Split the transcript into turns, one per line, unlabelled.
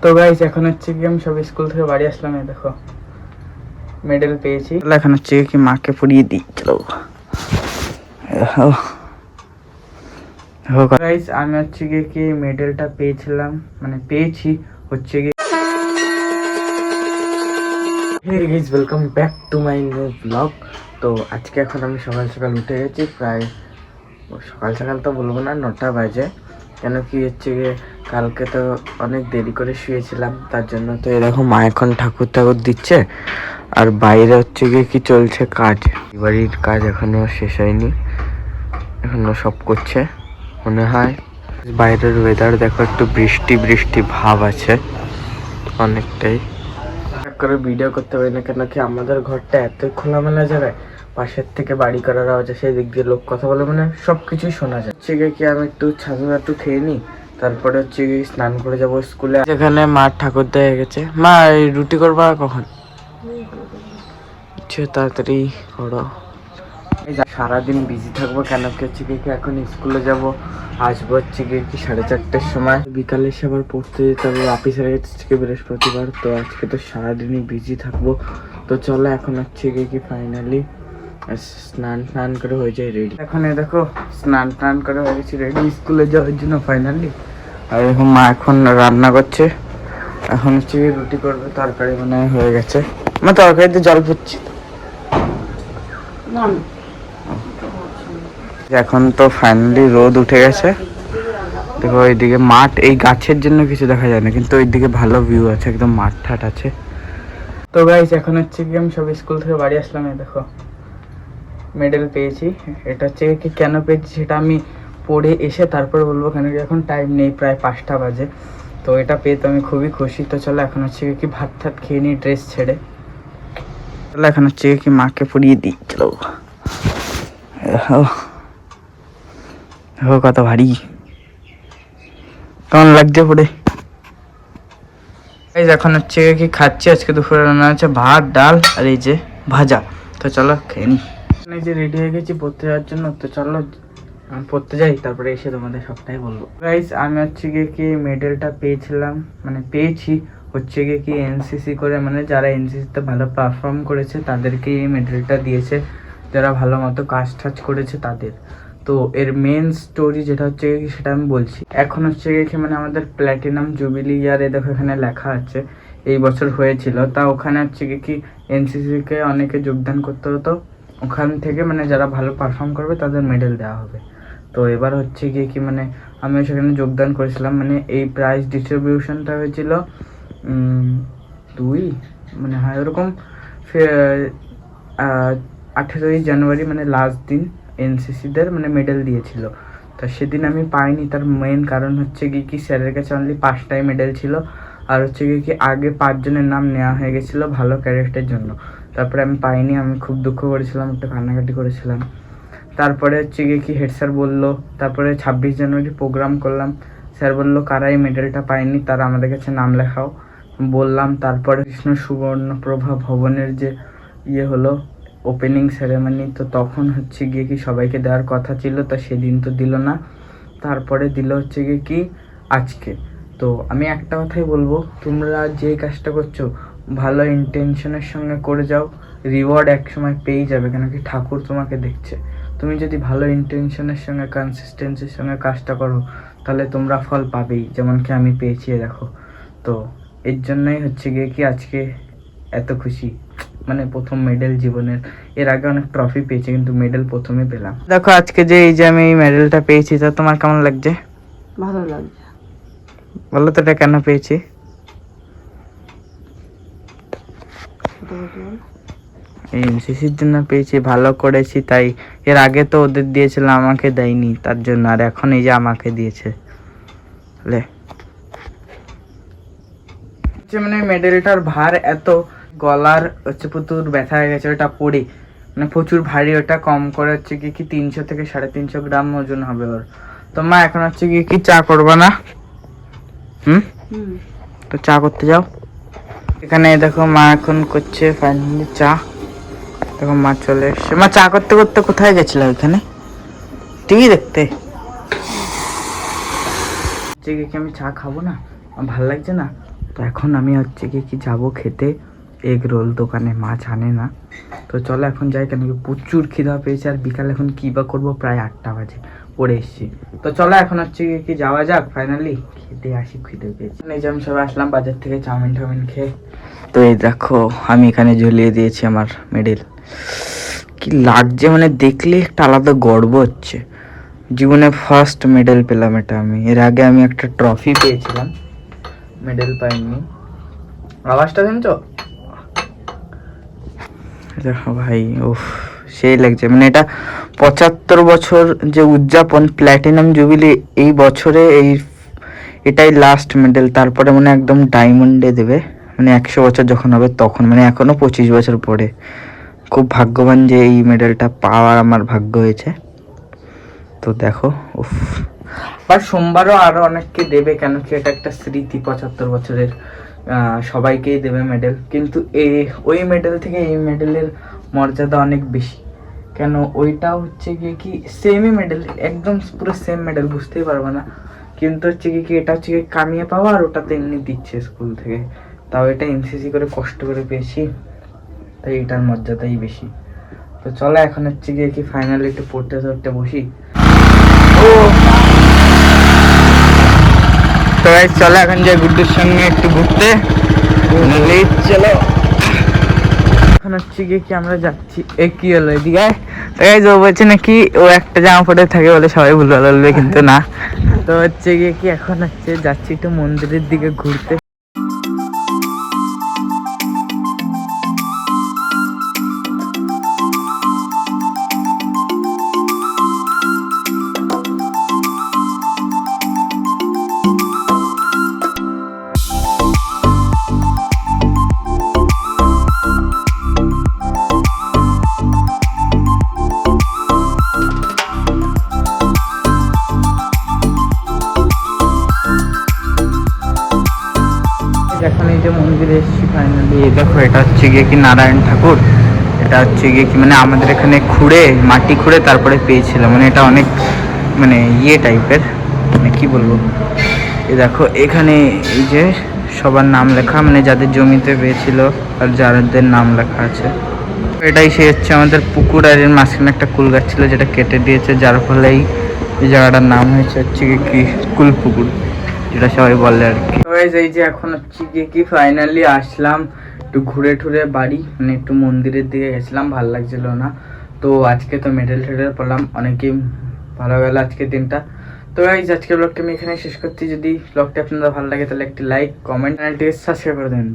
তো গাইস এখন হচ্ছে কি আমি সব স্কুল থেকে বাড়ি আসলাম, এই দেখো মেডেল পেয়েছি। এখন হচ্ছে কি মাকে পড়িয়ে দিই, চলো। গাইস আমি হচ্ছে কি মেডেলটা পেয়েছিলাম, মানে পেয়েছি হচ্ছে কি। Hey guys, welcome back to my new blog. তো আজকে এখন আমি সকাল সকাল উঠে গেছি, প্রায় সকাল সকাল তো বলবো না, 9টা বাজে। কেন কি হচ্ছে গিয়ে কালকে তো অনেক দেরি করে শুয়েছিলাম, তার জন্য। তো এরকম মা এখন ঠাকুর ঠাকুর দিচ্ছে, আর বাইরে হচ্ছে গিয়ে কি চলছে কাজ, বাড়ির কাজ এখনো শেষ হয়নি, এখনো সব করছে মনে হয়। বাইরের ওয়েদার দেখো, একটু বৃষ্টি বৃষ্টি ভাব আছে অনেকটাই। করে ভিডিও করতে পারি না, কেন কি আমাদের ঘরটা এতই খোলামেলা জায়গায়, পাশের থেকে বাড়ি করার আওয়াজ, সেই দিক দিয়ে লোক কথা বলে, মানে সবকিছুই শোনা যায়। হচ্ছে কি আমি একটু ছাতু ছাতু খেয়ে নিই, তারপরে হচ্ছে কি স্নান করে যাবো স্কুলে। যেখানে মার ঠাকুর দেয়া গেছে। মা এই রুটি করবা কখন? তাড়াতাড়ি করো। সারাদিন বিজি থাকবো, কেন কি হচ্ছে কি এখন স্কুলে যাব, আসবো হচ্ছে কি 4:30টার সময়। বিকালে এসে আবার পড়তে যেতে হবে, অফিসের থেকে বৃহস্পতিবার। তো আজকে তো সারাদিনই বিজি থাকবো। তো চলো এখন হচ্ছে কি ফাইনালি স্নান করে হয়ে যায় রেডি। এখন দেখো স্নান করে হয়ে গেছি রেডি স্কুলে যাওয়ার জন্য ফাইনালি। আর এখন মা এখন রান্না করছে, এখন হচ্ছে কি রুটি করবে, তরকারি মনে হয়ে গেছে। মা তরকারিতে জল পড়ছি। এখন তো ফাইনালি রোদ উঠে গেছে, দেখো ওইদিকে মাঠ, এই গাছের জন্য কিছু দেখা যায় না, কিন্তু ওইদিকে ভালো ভিউ আছে, একদম মাঠ ঠাট আছে। তো গাইস এখন হচ্ছে কি আমি সব স্কুল থেকে বাড়ি আসলাম, এই দেখো মেডেল পেয়েছি। এটা হচ্ছে কি কেন পেয়েছি সেটা আমি পড়ে এসে তারপর বলবো, কেন কি এখন টাইম নেই, প্রায় 5টা বাজে। তো এটা পেয়ে তো আমি খুবই খুশি। তো চলো এখন হচ্ছে কি ভাত ঠাত খেয়ে নিই ড্রেস ছেড়ে। চলো এখন হচ্ছে কি মাকে পড়িয়ে দিই, চলো। কত ভারী, কেমন লাগছে পড়ে? এখন হচ্ছে কি খাচ্ছি, আজকে দুপুরে রান্না আছে ভাত ডাল আর এই যে ভাজা। তো চলো খেয়ে নি। এই যে রেডি হয়ে গেছি পড়তে যাওয়ার জন্য, তো চলো পড়তে যাই, তারপরে এসে তোমাদের সবটাই বলবো। গাইস আমি হচ্ছে কি মেডেলটা পেয়েছিলাম, মানে পেয়েছি হচ্ছে কি এনসিসি করে, মানে যারা এনসিসিতে ভালো পারফর্ম করেছে তাদেরকে এই মেডেলটা দিয়েছে, যারা ভালো মতো কাজ টাজ করেছে তাদের। তো এর মেন স্টোরি যেটা হচ্ছে কি সেটা আমি বলছি। এখন হচ্ছে কি মানে আমাদের প্ল্যাটিনাম জুবিলি ইয়ারে দেখো এখানে লেখা আছে এই বছর হয়েছিল, তা ওখানে হচ্ছে কি এনসিসিকে অনেকে যোগদান করতে হতো, ওখান থেকে মানে যারা ভালো পারফর্ম করবে তাদের মেডেল দেওয়া হবে। তো এবার হচ্ছে কি মানে আমি সেখানে যোগদান করেছিলাম, মানে এই প্রাইজ ডিস্ট্রিবিউশনটা হয়েছিল 2 মানে হয় ওরকম 18ই জানুয়ারি, মানে লাস্ট দিন এনসিসিদের মানে মেডেল দিয়েছিল। তো সেদিন আমি পাইনি, তার মেন কারণ হচ্ছে কি স্যারের কাছে অনলি 5টাই মেডেল ছিল, আর হচ্ছে কি আগে 5 জনের নাম নেওয়া হয়ে গেছিলো ভালো ক্যারেক্টারের জন্য। তারপরে আমি পাইনি, আমি খুব দুঃখ করেছিলাম, একটু কান্নাকাটি করেছিলাম। তারপরে হচ্ছে কি হেড স্যার বললো, তারপরে 26 জানুয়ারি প্রোগ্রাম করলাম, স্যার বললো কারা এই মেডেলটা পায়নি তারা আমাদের কাছে নাম লেখাও। বললাম, তারপরে কৃষ্ণ সুবর্ণপ্রভা ভবনের যে হলো ওপেনিং সেরেমনি, তো তখন হচ্ছে কি সবাইকে দেওয়ার কথা ছিল, তা সেদিন তো দিল না, তারপরে দিল হচ্ছে কি আজকে। তো আমি একটা কথাই বলবো, তোমরা যে কাজটা করছো ভালো ইন্টেনশনের সঙ্গে করে যাও, রিওয়ার্ড এক সময় পেয়ে যাবে, কেন কি ঠাকুর তোমাকে দেখছে। তুমি যদি ভালো ইন্টেনশনের সঙ্গে কনসিস্টেন্সির সঙ্গে কাজটা করো, তাহলে তোমরা ফল পাবেই, যেমন কি আমি পেয়েছি দেখো। তো এর জন্যই হচ্ছে কি আজকে এত খুশি, মানে প্রথম মেডেল জীবনের। এর আগে অনেক ট্রফি পেয়েছি, কিন্তু মেডেল প্রথমে পেলাম। দেখো আজকে যে এই যে আমি এই মেডেলটা পেয়েছি, তা তোমার কেমন লাগছে?
ভালো লাগছে।
বলো তো এটা কেন পেয়েছি? এনসিসির জন্য পেয়েছি, ভালো করেছি তাই। এর আগে তো ওদের দিয়েছিল, আমাকে দেয়নি, তার জন্য। আর এখন এই যে আমাকে দিয়েছে, মানে মেডেলটার ভার এত, গলার হচ্ছে প্রচুর ব্যথা হয়ে গেছে ওটা পরে, মানে প্রচুর ভারী, ওটা কম করে হচ্ছে কি 300 থেকে 350 গ্রাম ওজন হবে ওর। তো মা এখন হচ্ছে কি চা করবা না? তো চা করতে যাও। এখানে দেখো মা এখন করছে ফাইনালি চা। দেখো মা চলে এসছে। মা চা করতে করতে কোথায় গেছিল? ওইখানে টিভি দেখতে। কি আমি চা খাবো না, আমার ভাল লাগছে না, তো এখন আমি হচ্ছে কি যাবো খেতে এগ রোল দোকানে, মাছ আনে না। তো চলো এখন যাই, কেন কি প্রচুর খিদা পেয়েছে, আর বিকাল এখন কী বা করবো, প্রায় 8টা বাজে পড়ে এসেছি। তো চলো এখন হচ্ছে কি যাওয়া যাক, ফাইনালি খেতে আসি, খিদে পেয়েছি। এই যে আমি সবাই আসলাম বাজার থেকে চাউমিন টাউমিন খেয়ে। তো এই দেখো আমি এখানে ঝুলিয়ে দিয়েছি আমার মেডেল। কি লাগছে মানে দেখলে একটা আলাদা গর্ব হচ্ছে, জীবনে ফার্স্ট মেডেল পেলাম এটা আমি। এর আগে আমি একটা ট্রফি পেয়েছিলাম, মেডেল পাইনি। আওয়াজটা শুনছো? দেখো ভাই, উফ সেই লাগছে, মানে এটা 75 বছর যে উদযাপন, প্ল্যাটিনাম জুবিলি এই বছরে, এটাই লাস্ট মেডেল। তারপরে মানে একদম ডায়মন্ডে দেবে, মানে 100 বছর যখন হবে তখন, মানে এখনো 25 বছর পরে। খুব ভাগ্যবান যে এই মেডেলটা পাওয়ার আমার ভাগ্য হয়েছে। তো দেখো, উফ, বা সোমবারও আরো অনেককে দেবে, কেন কি এটা একটা স্মৃতি 75 বছরের, সবাইকেই দেবে মেডেল। কিন্তু ওই মেডেল থেকে এই মেডেলের মর্যাদা অনেক বেশি, কেন ওইটা হচ্ছে গিয়ে কি সেমই মেডেল, একদম পুরো সেম মেডেল, বুঝতেই পারবে না। কিন্তু হচ্ছে কি এটা হচ্ছে কি কামিয়ে পাওয়া, আর ওটাতে এমনি দিচ্ছে স্কুল থেকে। তাও এটা এনসিসি করে কষ্ট করে পেয়েছি, তাই এটার মর্যাদাই বেশি। তো চলো এখন হচ্ছে গিয়ে কি ফাইনালি একটু পড়তে পড়তে বসি। ও তো গাইস চলো এখন যাই গুড্ডুর সঙ্গে একটু ঘুরতে, চলো। এখন হচ্ছে গিয়ে কি আমরা যাচ্ছি, এ কি হলো এদিকে? ও বলছে নাকি ও একটা জামা পরে থাকে বলে সবাই ভুল ভালো বলবে, কিন্তু না। তো হচ্ছে গিয়ে কি এখন হচ্ছে যাচ্ছি একটু মন্দিরের দিকে ঘুরতে। এখন এই যে মন্দিরে এসেছি ফাইনালি, দেখো এটা হচ্ছে গিয়ে কি নারায়ণ ঠাকুর। এটা হচ্ছে গিয়ে কি মানে আমাদের এখানে খুঁড়ে, মাটি খুঁড়ে তারপরে পেয়েছিল, মানে এটা অনেক মানে ইয়ে টাইপের, মানে কি বলবো। এই দেখো এখানে এই যে সবার নাম লেখা, মানে যাদের জমিতে পেয়েছিল আর যাদের নাম লেখা আছে। এটাই সে হচ্ছে আমাদের পুকুর, আর এর মাঝখানে একটা কুল গাছ ছিল যেটা কেটে দিয়েছে, যার ফলেই এই জায়গাটার নাম হয়েছে হচ্ছে কি কুল পুকুর, যেটা সবাই বলে আর কি। এই যে এখন হচ্ছে গিয়ে কি ফাইনালি আসলাম একটু ঘুরে ঠুরে বাড়ি, মানে একটু মন্দিরের দিকে গেছিলাম, ভালো লাগছিল না। তো আজকে তো মেডেল টেডেল পেলাম, অনেকেই ভালো গেল আজকের দিনটা। তো গাইস আজকের ব্লগটা আমি এখানে শেষ করছি। যদি ব্লগটা আপনাদের ভালো লাগে তাহলে একটি লাইক, কমেন্ট, চ্যানেলটিকে সাবস্ক্রাইব করে দেবেন।